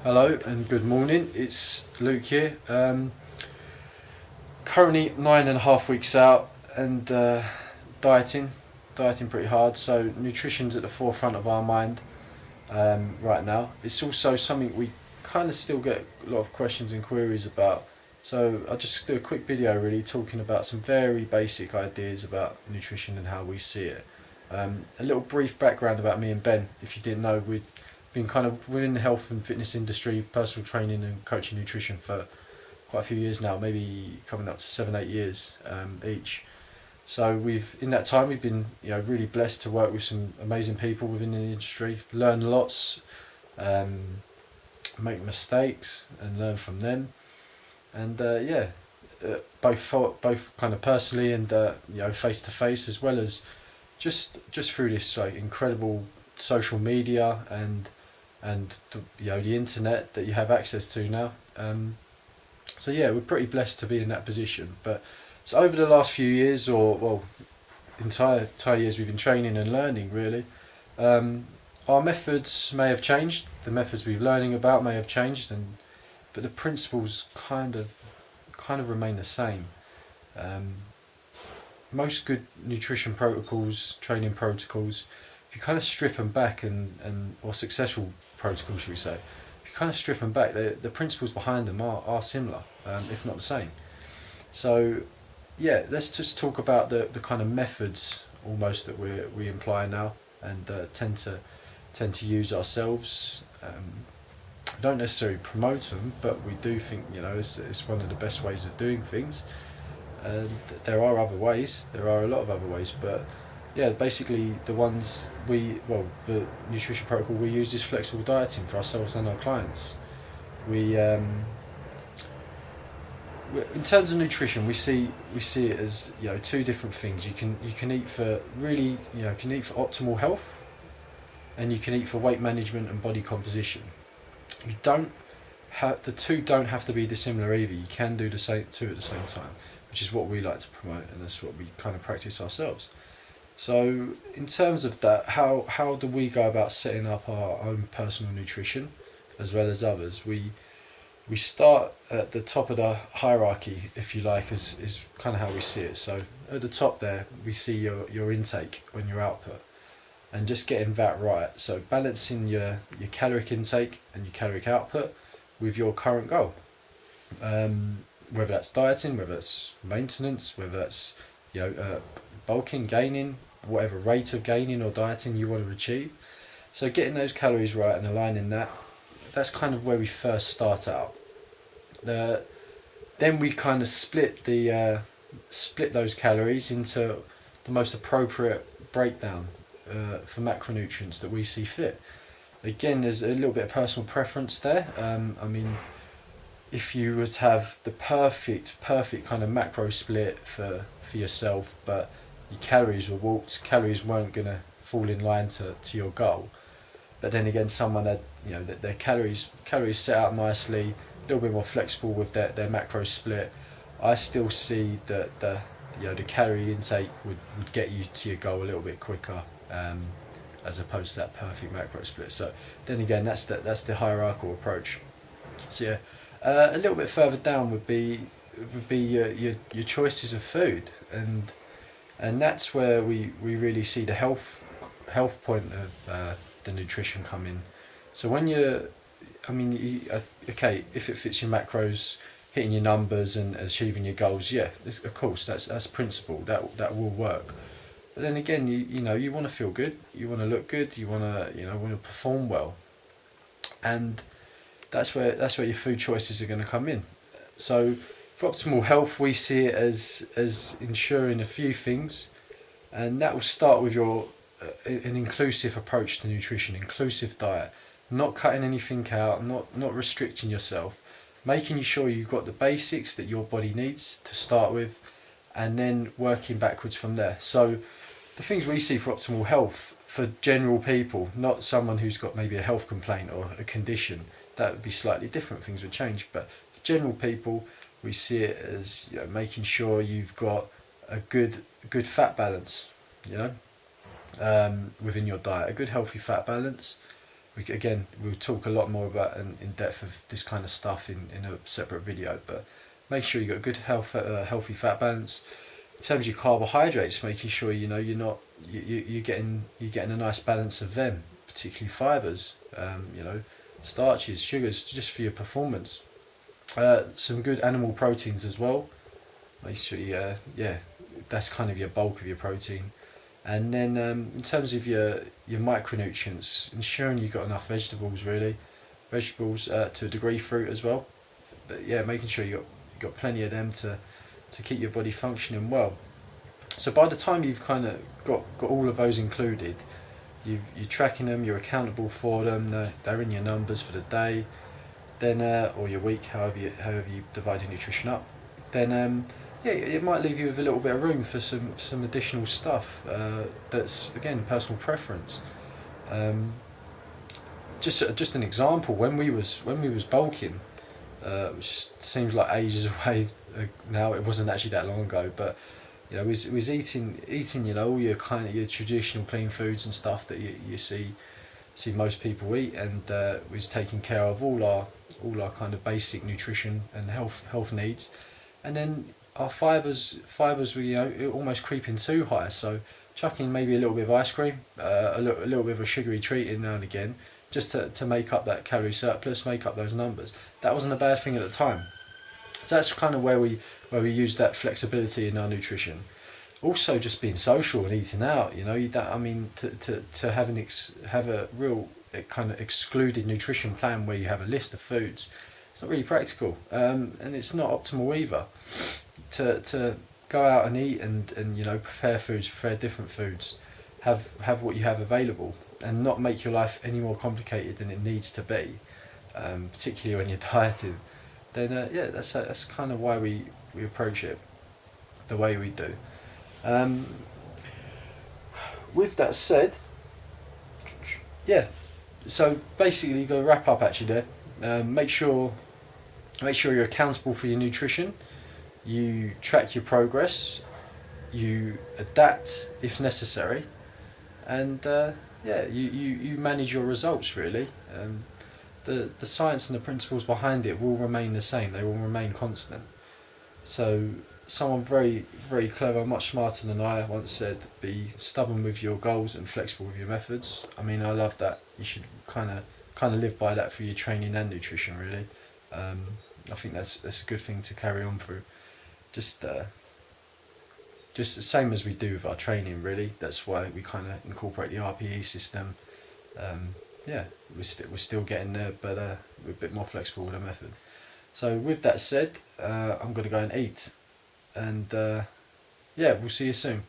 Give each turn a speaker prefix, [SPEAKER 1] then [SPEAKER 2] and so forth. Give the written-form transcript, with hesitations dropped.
[SPEAKER 1] Hello and good morning, it's Luke here. Currently 9.5 weeks out and dieting, dieting pretty hard, so nutrition's at the forefront of our mind right now. It's also something we kind of still get a lot of questions and queries about. So I'll just do a quick video really talking about some very basic ideas about nutrition and how we see it. A little brief background about me and Ben, if you didn't know, we've been kind of within the health and fitness industry, personal training and coaching nutrition for quite a few years now, maybe coming up to 7-8 years each. So in that time we've been really blessed to work with some amazing people within the industry, learn lots, um, make mistakes and learn from them, and both kind of personally and face to face, as well as just through this like incredible social media and the internet that you have access to now. So yeah, we're pretty blessed to be in that position. But so over the last few years, or well, entire years we've been training and learning really. Our methods may have changed. The methods we're learning about may have changed, but the principles kind of remain the same. Most good nutrition protocols, training protocols, if you kind of strip them back or successful protocols, should we say, if you kind of strip them back, the principles behind them are similar, if not the same. So yeah, let's just talk about the kind of methods almost that we employ now and tend to use ourselves. Don't necessarily promote them, but we do think it's one of the best ways of doing things. And there are other ways. There are a lot of other ways, but yeah, basically the nutrition protocol we use is flexible dieting for ourselves and our clients. In terms of nutrition, we see it as two different things. You can eat for optimal health, and you can eat for weight management and body composition. The two don't have to be dissimilar either. You can do the two at the same time, which is what we like to promote, and that's what we kind of practice ourselves. So in terms of that, how do we go about setting up our own personal nutrition as well as others? We start at the top of the hierarchy, if you like, is kind of how we see it. So at the top there, we see your intake and your output, and just getting that right. So balancing your caloric intake and your caloric output with your current goal. Whether that's dieting, whether that's maintenance, whether that's bulking, gaining, whatever rate of gaining or dieting you want to achieve. So getting those calories right and aligning that's kind of where we first start out. Then we kind of split those calories into the most appropriate breakdown for macronutrients that we see fit. Again, there's a little bit of personal preference there. I mean, if you would have the perfect kind of macro split for yourself, but your calories were warped, calories weren't going to fall in line to your goal. But then again, someone had their calories set out nicely, a little bit more flexible with their macro split. I still see that the calorie intake would get you to your goal a little bit quicker, as opposed to that perfect macro split. So then again, that's the hierarchical approach. So yeah, a little bit further down would be your choices of food, and that's where we really see the health point of the nutrition come in. So when if it fits your macros, hitting your numbers and achieving your goals, yeah, of course that's principle, that will work. But then again, you want to feel good, you want to look good, you want to perform well, and that's where your food choices are going to come in. So for optimal health, we see it as ensuring a few things, and that will start with an inclusive approach to nutrition, inclusive diet, not cutting anything out, not restricting yourself, making sure you've got the basics that your body needs to start with, and then working backwards from there. So the things we see for optimal health for general people, not someone who's got maybe a health complaint or a condition, that would be slightly different, things would change. But for general people, we see it as making sure you've got a good fat balance, within your diet, a good healthy fat balance. we'll talk a lot more about in depth of this kind of stuff in a separate video, but make sure you've got a good healthy fat balance. In terms of your carbohydrates, making sure you're getting a nice balance of them, particularly fibres, starches, sugars, just for your performance. Some good animal proteins as well. Make sure that's kind of your bulk of your protein. And then in terms of your micronutrients, ensuring you've got enough vegetables, really. Vegetables to a degree, fruit as well. But yeah, making sure you've got plenty of them to keep your body functioning well. So by the time you've kind of got all of those included, you're tracking them, you're accountable for them, they're in your numbers for the day, then or your week, however you divide your nutrition up, then it might leave you with a little bit of room for some additional stuff. That's again personal preference. Just an example, when we was bulking, which seems like ages away now. It wasn't actually that long ago, but we was eating all your kind of your traditional clean foods and stuff that you see most people eat, and was taking care of all our kind of basic nutrition and health needs, and then our fibres were almost creeping too high. So chucking maybe a little bit of ice cream, a little bit of a sugary treat in now and again, just to make up that calorie surplus, make up those numbers. That wasn't a bad thing at the time. So that's kind of where we use that flexibility in our nutrition. Also, just being social and eating out. To have a real kind of excluded nutrition plan where you have a list of foods, it's not really practical, and it's not optimal either. To go out and eat and prepare different foods, have what you have available, and not make your life any more complicated than it needs to be, particularly when you're dieting. Then that's kind of why we approach it the way we do. With that said, so basically you're going to wrap up actually there. Make sure you're accountable for your nutrition. You track your progress, you adapt if necessary, and you manage your results really. The science and the principles behind it will remain the same. They will remain constant. So someone very, very clever, much smarter than I, once said, be stubborn with your goals and flexible with your methods. I mean, I love that. You should kind of live by that for your training and nutrition really. I think that's a good thing to carry on through. Just the same as we do with our training really. That's why we kind of incorporate the RPE system. We're still getting there, but we're a bit more flexible with the method. So with that said, I'm going to go and eat, and we'll see you soon.